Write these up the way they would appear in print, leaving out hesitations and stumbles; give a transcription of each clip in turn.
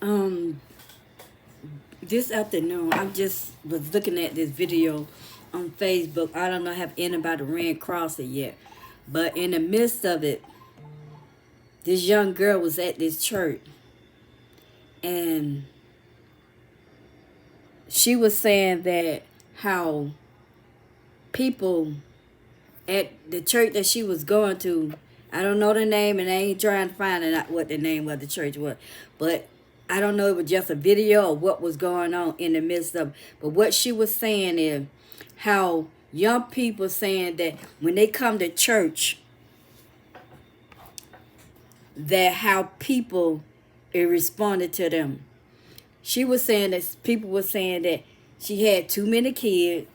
Um, this afternoon, I just was looking at this video on Facebook. I don't know have anybody ran across it yet, but in the midst of it, this young girl was at this church, and she was saying that how people at the church that she was going to, I don't know the name, and I ain't trying to find out what the name of the church was, but I don't know if it was just a video or what was going on in the midst of. But what she was saying is how young people saying that when they come to church, that how people it responded to them. She was saying that people were saying that she had too many kids,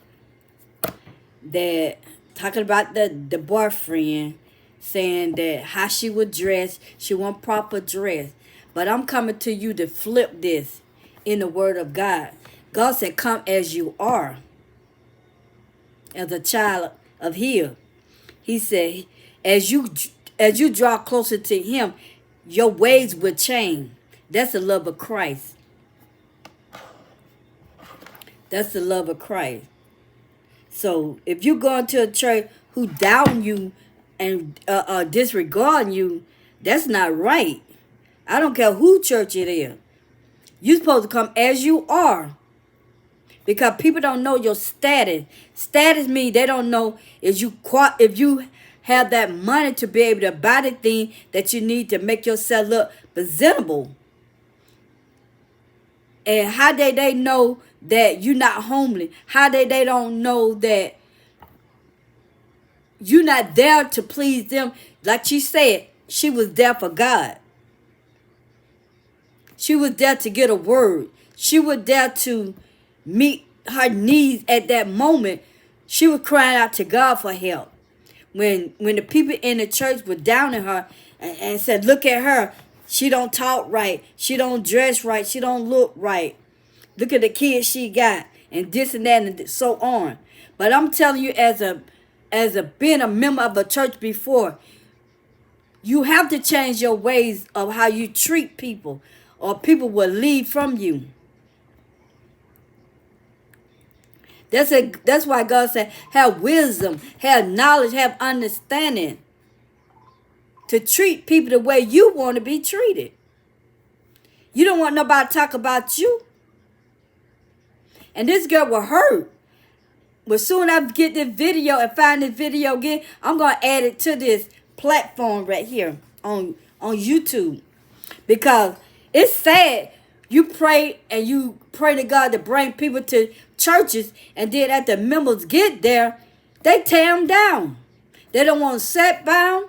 that talking about the boyfriend, saying that how she would dress, she want proper dress. But I'm coming to you to flip this in the word of God. God said, come as you are, as a child of His. He said, as you draw closer to Him, your ways will change. That's the love of Christ. That's the love of Christ. So if you go into a church who down you and disregarding you, that's not right. I don't care who church it is. You're supposed to come as you are. Because people don't know your status. Status means they don't know if you have that money to be able to buy the thing that you need to make yourself look presentable. And how they know that you're not homely? How they don't know that you're not there to please them? Like she said, she was there for God. She was there to get a word. She was there to meet her needs at that moment. She was crying out to God for help. When the people in the church were down on her and said, look at her. She don't talk right. She don't dress right. She don't look right. Look at the kids she got. And this and that and so on. But I'm telling you, as a being a member of a church before, you have to change your ways of how you treat people, or people will leave from you. That's why God said, have wisdom, have knowledge, have understanding to treat people the way you want to be treated. You don't want nobody to talk about you. And this girl will hurt. But soon as I get this video and find this video again, I'm going to add it to this platform right here on YouTube. Because it's sad. You pray and you pray to God to bring people to churches, and then at the members get there, they tear them down. They don't want to sit down.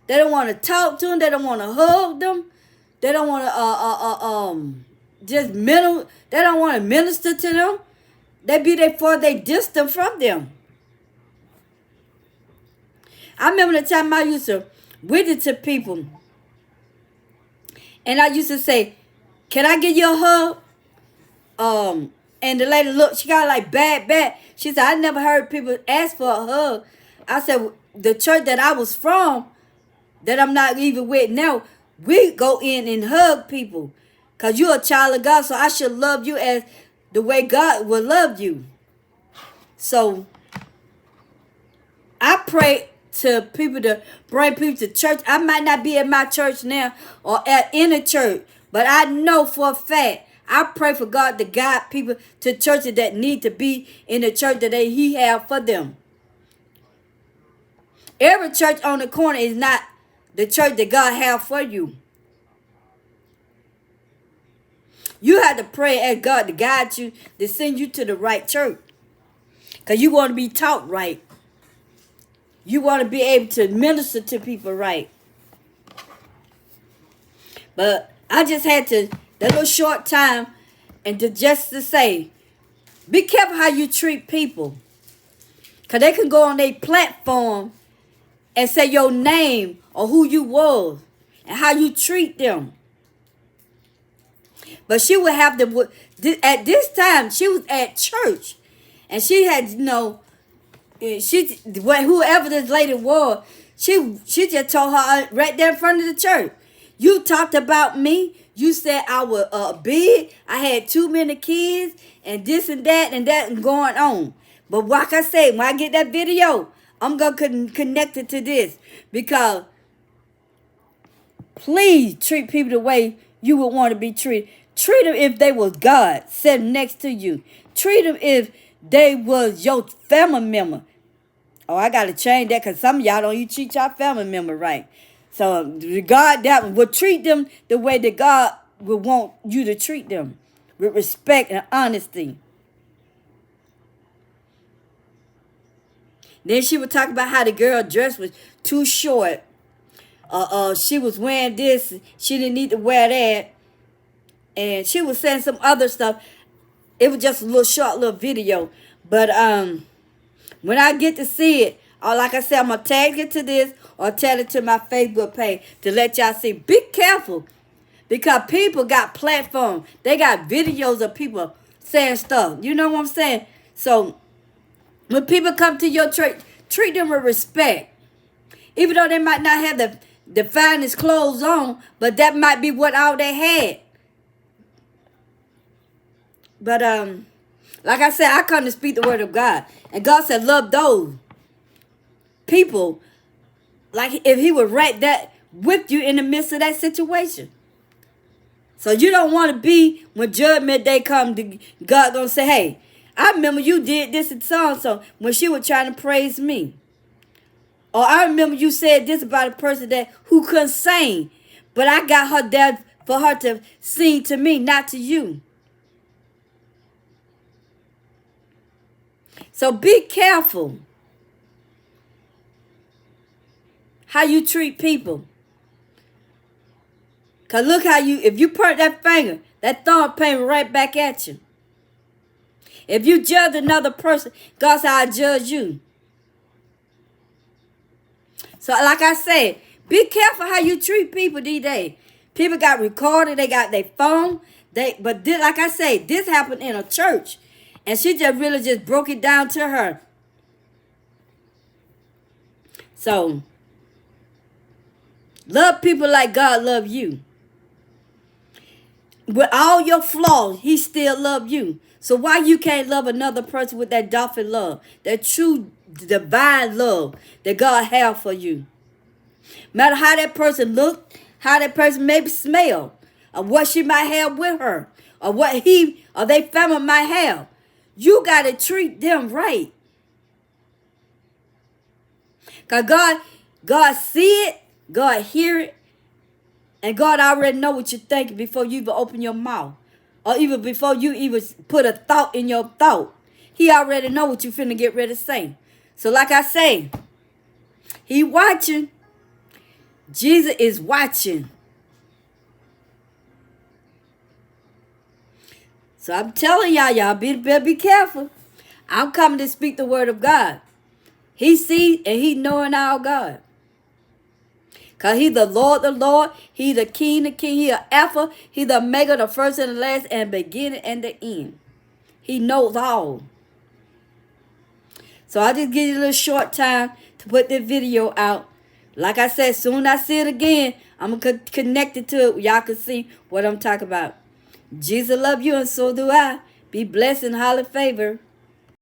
They don't want to talk to them. They don't want to hug them. They don't want to they don't want to minister to them. They be there for they distant from them. I remember the time I used to witness to people, and I used to say, can I give you a hug? And the lady looked, she got like bad. She said, I never heard people ask for a hug. I said, the church that I was from, that I'm not even with now, we go in and hug people. Because you're a child of God, so I should love you as the way God will love you. So I pray to people to bring people to church. I might not be at my church now or in a church, but I know for a fact, I pray for God to guide people to churches that need to be in the church that He have for them. Every church on the corner is not the church that God have for you. You have to pray and ask God to guide you, to send you to the right church. Because you want to be taught right. You want to be able to minister to people right. But I just had to, that little short time, and just to say, be careful how you treat people. Because they can go on their platform and say your name or who you was and how you treat them. But she would have to, at this time, she was at church. And she had, whoever this lady was, she just told her right there in front of the church, you talked about me. You said I was big. I had too many kids and this and that and going on. But like I say, when I get that video, I'm going to connect it to this. Because please treat people the way you would want to be treated. Treat them if they was God sitting next to you. Treat them if they was your family member. Oh, I got to change that because some of y'all don't even treat your family member right. So regard that will treat them the way that God would want you to treat them. With respect and honesty. Then she would talk about how the girl dress was too short. She was wearing this. She didn't need to wear that. And she was saying some other stuff. It was just a little short little video. But when I get to see it, like I said, I'm going to tag it to this or tell it to my Facebook page to let y'all see. Be careful. Because people got platforms. They got videos of people saying stuff. You know what I'm saying? So when people come to your church, treat them with respect. Even though they might not have the finest clothes on, but that might be what all they had. But like I said, I come to speak the word of God. And God said, love those people like if he would right that with you in the midst of that situation. So you don't want to be when judgment day come, God gonna say, hey, I remember you did this and so when she was trying to praise me. Or I remember you said this about a person who couldn't sing. But I got her there for her to sing to me, not to you. So be careful how you treat people. Because look how if you point that finger, that thumb pointing right back at you. If you judge another person, God said, I judge you. So like I said, be careful how you treat people these days. People got recorded, they got their phone. Like I say, this happened in a church. And she just really just broke it down to her. So, love people like God love you. With all your flaws, he still love you. So why you can't love another person with that dolphin love? That true divine love that God have for you. Matter how that person look, how that person maybe smell, or what she might have with her, or what he or they family might have. You got to treat them right. Because God see it, God hear it, and God already know what you're thinking before you even open your mouth. Or even before you even put a thought in your thought. He already know what you finna get ready to say. So like I say, he watching. Jesus is watching. So I'm telling y'all better be careful. I'm coming to speak the word of God. He see and he knowing our God. Because he the Lord, he the King, he the Alpha, he the Omega, the first and the last, and beginning and the end. He knows all. So I just give you a little short time to put this video out. Like I said, soon I see it again, I'm going to connect it to it. Y'all can see what I'm talking about. Jesus love you and so do I. Be blessed and highly favored.